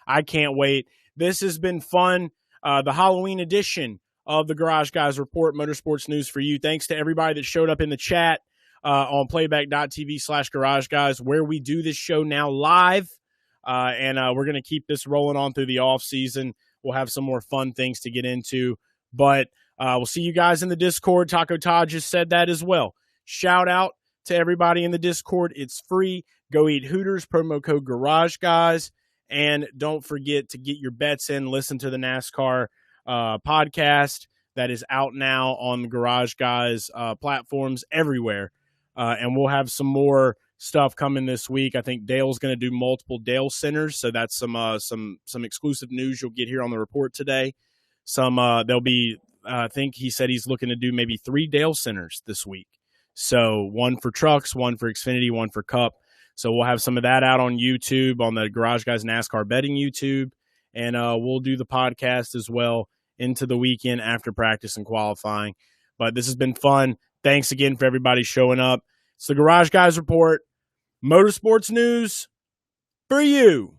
I can't wait. This has been fun. The Halloween edition of the Garage Guys Report, Motorsports News for you. Thanks to everybody that showed up in the chat on playback.tv/Garage Guys, where we do this show now live. And we're going to keep this rolling on through the off season. We'll have some more fun things to get into, but we'll see you guys in the Discord. Taco Todd just said that as well. Shout out to everybody in the Discord. It's free. Go eat Hooters, promo code Garage Guys. And don't forget to get your bets in. Listen to the NASCAR podcast that is out now on the Garage Guys platforms everywhere. And we'll have some more stuff coming this week. I think Dale's going to do multiple Dale centers, so that's some exclusive news you'll get here on the report today. There'll be, I think he said he's looking to do maybe 3 Dale centers this week. So one for trucks, one for Xfinity, one for Cup. So we'll have some of that out on YouTube, on the Garage Guys NASCAR Betting YouTube, and we'll do the podcast as well into the weekend after practice and qualifying. But this has been fun. Thanks again for everybody showing up. It's the Garage Guys Report, Motorsports News for you.